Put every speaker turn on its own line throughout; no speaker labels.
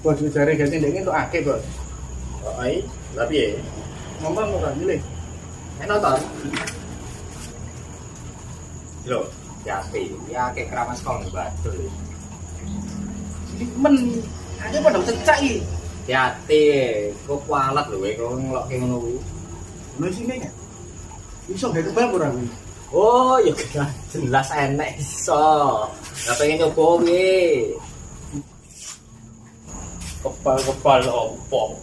Bos jare gene ndek entuk akeh, Bos.
Oh, ai, lha piye?
Ngomong ora milih.
Enak ta? Lho, yati, ya akeh keramas kong batul.
Iki men aja padha cecak iki.
Yati, kok kualat lho kowe ngelokke ngono kuwi.
Lho sini ya. Iso gak kebal ora kuwi?
Oh, ya jelas enek iso. Lah pengen nyoba piye? Kepal opo?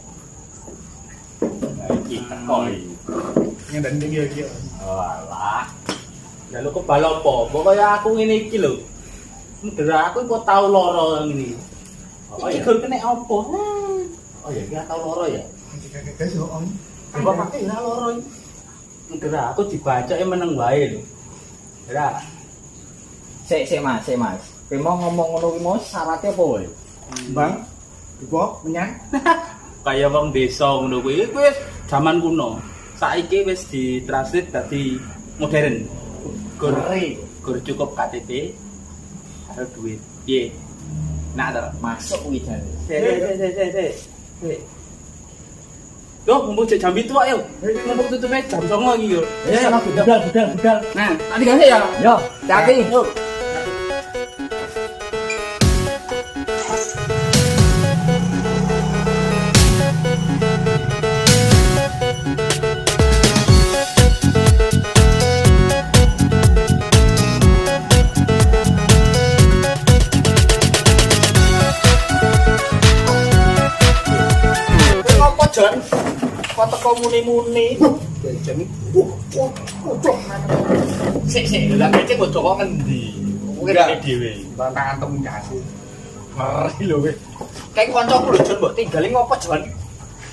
Iki teko iki.
Yang dan iki.
Walah. Lah lu kepal opo? Pokoke aku ngene iki lho. Ndera aku kok tau lara ngene. Oh ya kene opo? Oh ya iki tau lara ya.
Guys yo om.
Kok pakai ora lara iki. Ndera aku dibacoke meneng wae lho. Ndera. Sik Mas. Kowe mau ngomong ngono kuwi mau syaratnya apa wae?
Bang, ibu menyang.
Kaya wong desa ngono kuwi wis jaman kuno. Saiki wis ditranslate dadi modern. Gur cukup KTP karo duit. Piye? Nak ta?
Masuk kuwi jane.
Sik. Yo, mumpung jam 7 ayo. Mumpung tutupe jam 09.00 iki yo.
Ya, budal.
Nah, tadi kasih ya.
Yo, hati.
Yuk.
Ngopo Jon? Kok teko muni-muni?
Jan cocok.
Sik, lha kece bocok kok ngendi? Kuwi
Enggak.
dhewe.
Tantangan temen kasih. Ngeri lho kowe.
Kayak kancaku lho Jon, mbok tinggali ngopo Jon?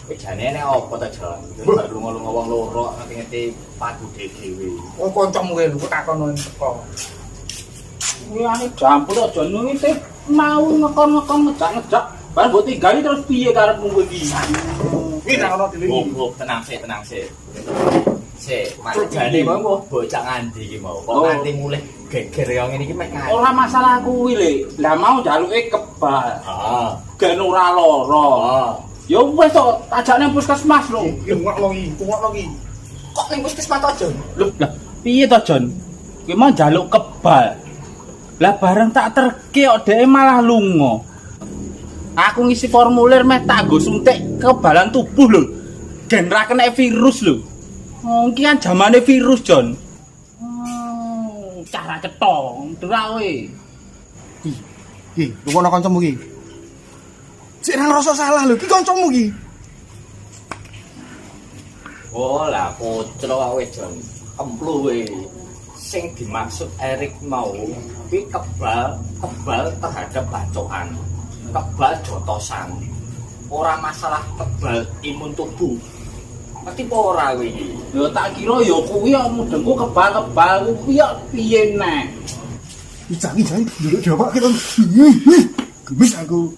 Kowe jane nek opo ta Jon? Terus lunga-lunga wong loro ngerti-ngerti padu dhewe.
Oh kancamu kowe lho takono teko.
Kuwi ane jampur aja nungi teh mau ngekon-ngekon ngejak-ngejak. Bar mbok tinggali terus piye karepmu kowe iki?
Iki nang ono dilingi.
Oh, tenang sik. Sik, makjane mau bocah nganti iki mau. Kok
Oh.
nganti mulih geger kaya ngene iki mek nganti.
Ora masalah kuwi le. Lah mau jaluke kebal.
Ah.
Gen ora lara.
Ah.
Ya wis to, tajakne puskesmas lho.
Iki ngokno iki.
Kok ning puskesmas to, Jon?
Lho, lah piye to, Jon? Ki mau jaluk kebal. Lah bareng tak terke kok dhek malah lunga. Aku ngisi formulir meh tak nggo suntik kekebalan tubuh lho. Gen ra kena virus lho. Iki kan zamane virus, Jon. Cara cetong, ndra kowe.
Iki, lu kono kancamu iki. Sik nang rasa salah lho, iki kancamu iki.
Oh lah kocro kowe Jon. Kemplu kowe. Sing dimaksud Erik mau kuwi kebal terhadap bacokan. Kebal jotosan. Ora masalah kebal imun tubuh. Ngerti apa ora kowe iki?
Ya tak kira ya kuwi ya mudengku kebal-kebal kuwi ya piye nek.
Iki duduk jawab kita. Gemes aku.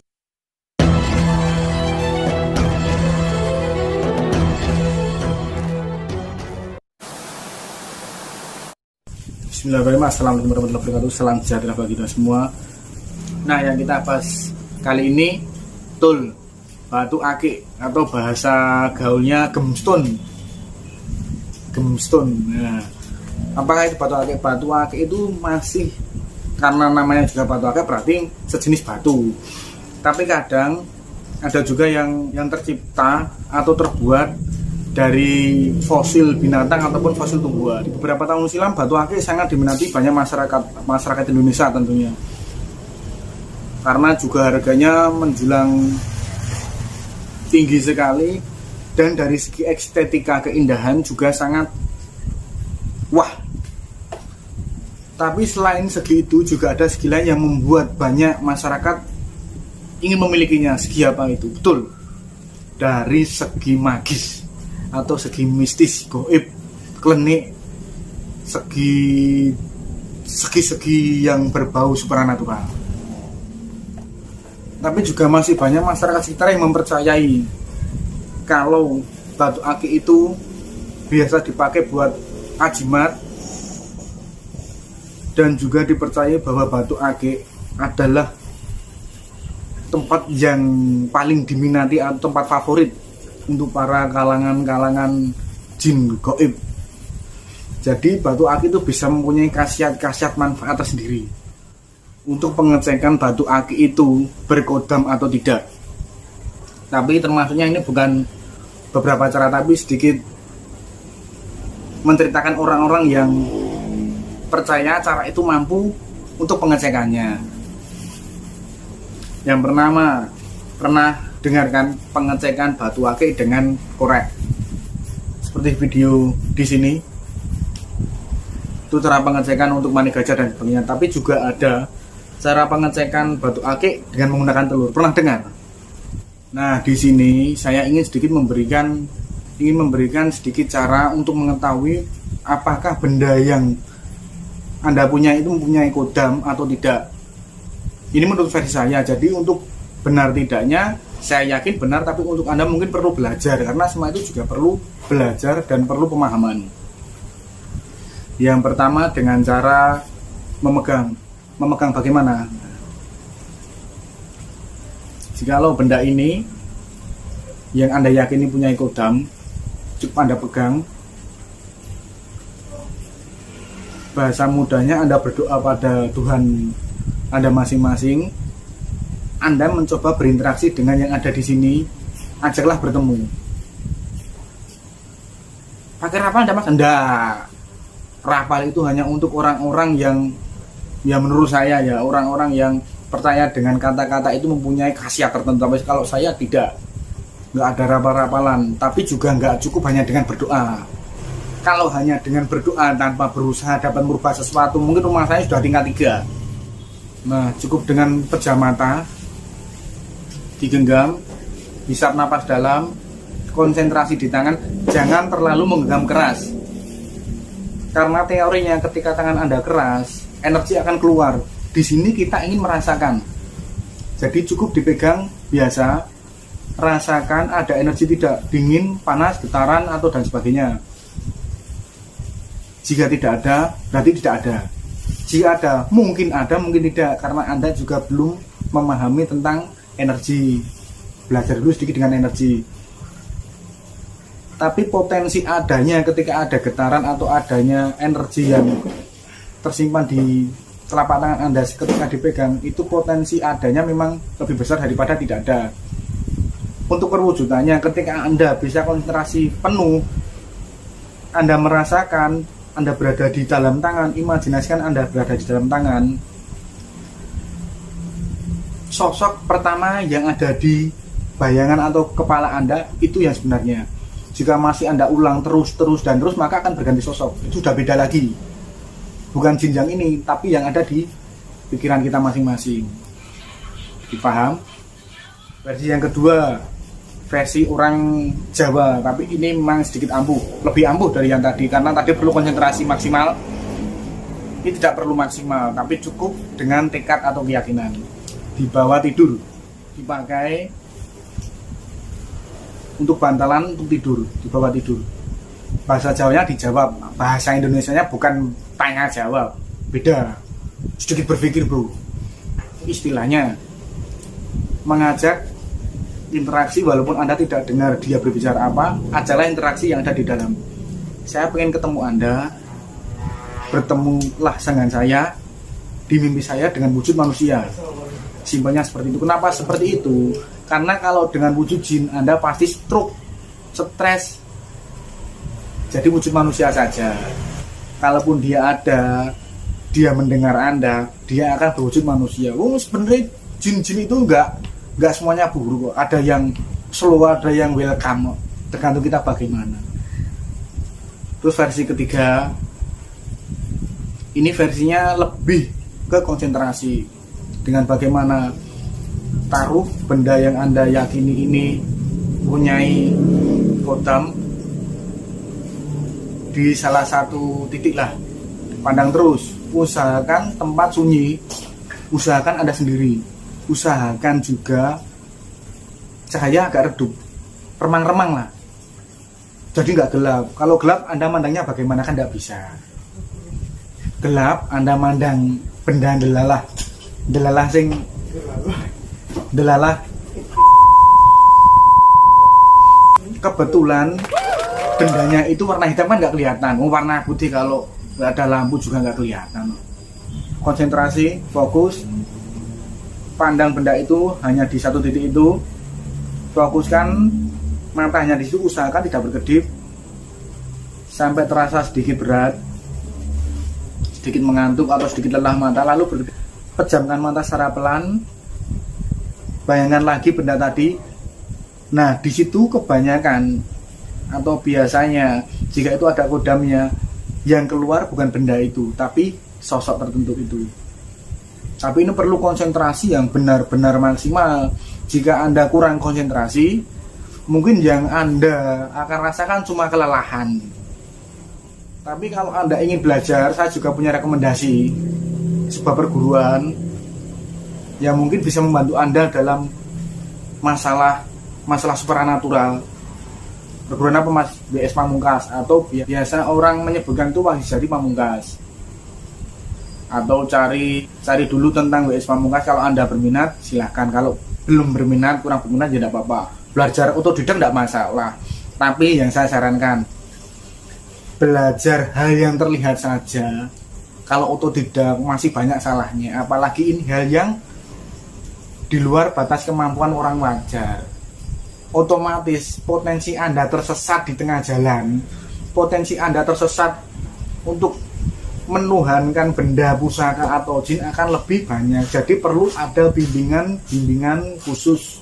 Bismillahirrahmanirrahim. Assalamualaikum warahmatullahi wabarakatuh. Salam sejahtera bagi kita semua. Nah, yang kita bahas kali ini tul batu akik atau bahasa gaulnya gemstone. Nah, apakah itu batu akik? Batu akik itu masih karena namanya juga batu akik berarti sejenis batu. Tapi kadang ada juga yang tercipta atau terbuat dari fosil binatang ataupun fosil tumbuhan. Di beberapa tahun silam batu akik sangat diminati banyak masyarakat Indonesia tentunya. Karena juga harganya menjulang tinggi sekali dan dari segi estetika keindahan juga sangat wah. Tapi selain segi itu juga ada segi lain yang membuat banyak masyarakat ingin memilikinya. Segi apa itu? Betul, dari segi magis atau segi mistis, goib, klenik, segi yang berbau supranatural. Tapi juga masih banyak masyarakat sekitar yang mempercayai kalau batu akik itu biasa dipakai buat ajimat, dan juga dipercayai bahwa batu akik adalah tempat yang paling diminati atau tempat favorit untuk para kalangan jin gaib. Jadi batu akik itu bisa mempunyai khasiat-khasiat manfaat tersendiri untuk pengecekan batu akik itu berkodam atau tidak. Tapi termasuknya ini bukan beberapa cara, tapi sedikit menceritakan orang-orang yang percaya cara itu mampu untuk pengecekannya. Yang pernah dengarkan pengecekan batu akik dengan korek seperti video di sini. Itu cara pengecekan untuk mani gajah dan sebagainya. Tapi juga ada cara pengecekan batu akik dengan menggunakan telur. Pernah dengar? Nah, di sini saya ingin memberikan sedikit cara untuk mengetahui apakah benda yang Anda punya itu mempunyai kodam atau tidak. Ini menurut versi saya. Jadi untuk benar tidaknya saya yakin benar, tapi untuk Anda mungkin perlu belajar, karena semua itu juga perlu belajar dan perlu pemahaman. Yang pertama dengan cara memegang bagaimana? Jikalau benda ini yang Anda yakini punya kodam, cukup Anda pegang. Bahasa mudahnya Anda berdoa pada Tuhan Anda masing-masing. Anda mencoba berinteraksi dengan yang ada di sini, ajaklah bertemu. Pakai rapal Anda mas? Enggak. Rapal itu hanya untuk orang-orang yang, ya menurut saya ya, orang-orang yang percaya dengan kata-kata itu mempunyai khasiat tertentu. Tapi kalau saya tidak, nggak ada rapal-rapalan. Tapi juga nggak cukup hanya dengan berdoa. Kalau hanya dengan berdoa tanpa berusaha dapat merubah sesuatu, mungkin rumah saya sudah tingkat 3. Nah, cukup dengan pejam mata, digenggam, hisap napas dalam, konsentrasi di tangan, jangan terlalu menggenggam keras. Karena teorinya ketika tangan Anda keras, energi akan keluar. Di sini kita ingin merasakan. Jadi cukup dipegang biasa, rasakan ada energi tidak, dingin, panas, getaran atau dan sebagainya. Jika tidak ada, berarti tidak ada. Jika ada, mungkin tidak, karena Anda juga belum memahami tentang energi. Belajar dulu sedikit dengan energi. Tapi potensi adanya ketika ada getaran atau adanya energi yang tersimpan di telapak tangan Anda ketika dipegang, itu potensi adanya memang lebih besar daripada tidak ada. Untuk perwujudannya, ketika Anda bisa konsentrasi penuh, Anda merasakan Anda berada di dalam tangan, imajinasikan Anda berada di dalam tangan. Sosok pertama yang ada di bayangan atau kepala Anda itu yang sebenarnya. Jika masih Anda ulang terus, maka akan berganti sosok. Itu sudah beda lagi. Bukan jin yang ini, tapi yang ada di pikiran kita masing-masing. Dipaham? Versi yang kedua, versi orang Jawa, tapi ini memang sedikit ampuh. Lebih ampuh dari yang tadi, karena tadi perlu konsentrasi maksimal. Ini tidak perlu maksimal, tapi cukup dengan tekad atau keyakinan. Di bawah tidur, dipakai untuk bantalan untuk tidur, di bawah tidur. Bahasa Jawanya dijawab, bahasa Indonesianya bukan tanya jawab, beda. Sedikit berpikir bro. Istilahnya mengajak interaksi, walaupun Anda tidak dengar dia berbicara apa, ajalah interaksi yang ada di dalam. Saya pengen ketemu Anda, bertemulah dengan saya di mimpi saya dengan wujud manusia. Simpelnya seperti itu. Kenapa seperti itu? Karena kalau dengan wujud jin Anda pasti stroke, stres. Jadi wujud manusia saja. Kalaupun dia ada, dia mendengar Anda, dia akan berwujud manusia. Sebenarnya jin-jin itu enggak semuanya buruk kok. Ada yang slow, ada yang welcome. Tergantung kita bagaimana. Terus versi ketiga, ini versinya lebih ke konsentrasi dengan bagaimana taruh benda yang Anda yakini ini mempunyai kodam di salah satu titik lah. Pandang terus, usahakan tempat sunyi, usahakan Anda sendiri, usahakan juga cahaya agak redup, remang-remang lah, jadi nggak gelap. Kalau gelap Anda mandangnya bagaimana, kan nggak bisa. Gelap Anda mandang benda delalah sing Delalah. Kebetulan bendanya itu warna hitam kan nggak kelihatan. Warna putih kalau nggak ada lampu juga nggak kelihatan. Konsentrasi, fokus, pandang benda itu hanya di satu titik itu, fokuskan mata hanya di situ, usahakan tidak berkedip sampai terasa sedikit berat, sedikit mengantuk atau sedikit lelah mata, lalu pejamkan mata secara pelan, bayangkan lagi benda tadi. Nah, di situ kebanyakan atau biasanya jika itu ada kodamnya, yang keluar bukan benda itu tapi sosok tertentu itu. Tapi ini perlu konsentrasi yang benar-benar maksimal. Jika Anda kurang konsentrasi, mungkin yang Anda akan rasakan cuma kelelahan. Tapi kalau Anda ingin belajar, saya juga punya rekomendasi sebuah perguruan yang mungkin bisa membantu Anda dalam masalah supranatural. Perguruan apa Mas? BS Pamungkas, atau biasa orang menyebutkan itu Wahyujati Pamungkas. Atau cari dulu tentang WS Pamungkas. Kalau Anda berminat silahkan, kalau belum berminat, kurang berminat ya tidak apa-apa. Belajar otodidak tidak masalah, tapi yang saya sarankan belajar hal yang terlihat saja. Kalau otodidak masih banyak salahnya, apalagi ini hal yang di luar batas kemampuan orang wajar. Otomatis potensi Anda tersesat di tengah jalan, potensi Anda tersesat untuk menuhankan benda, pusaka atau jin akan lebih banyak. Jadi perlu ada bimbingan khusus.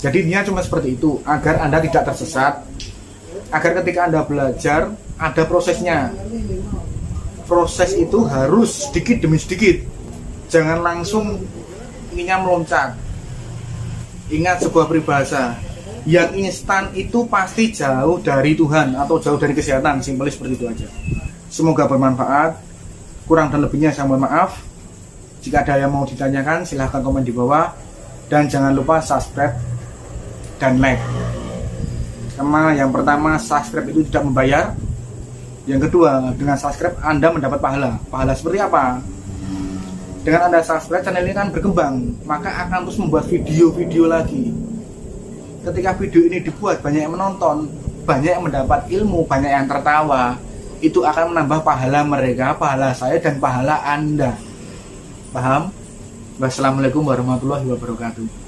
Jadi dia cuma seperti itu, agar Anda tidak tersesat, agar ketika Anda belajar ada prosesnya. Proses itu harus sedikit demi sedikit, jangan langsung inginnya meloncat. Ingat sebuah peribahasa, yang instan itu pasti jauh dari Tuhan atau jauh dari kesehatan. Simpel seperti itu aja. Semoga bermanfaat. Kurang dan lebihnya saya mohon maaf. Jika ada yang mau ditanyakan silahkan komen di bawah. Dan jangan lupa subscribe dan like. Karena yang pertama, subscribe itu tidak membayar. Yang kedua, dengan subscribe Anda mendapat pahala. Pahala seperti apa? Dengan Anda subscribe, channel ini kan berkembang, maka akan terus membuat video-video lagi. Ketika video ini dibuat, banyak yang menonton, banyak yang mendapat ilmu, banyak yang tertawa, itu akan menambah pahala mereka, pahala saya, dan pahala Anda. Paham? Wassalamualaikum warahmatullahi wabarakatuh.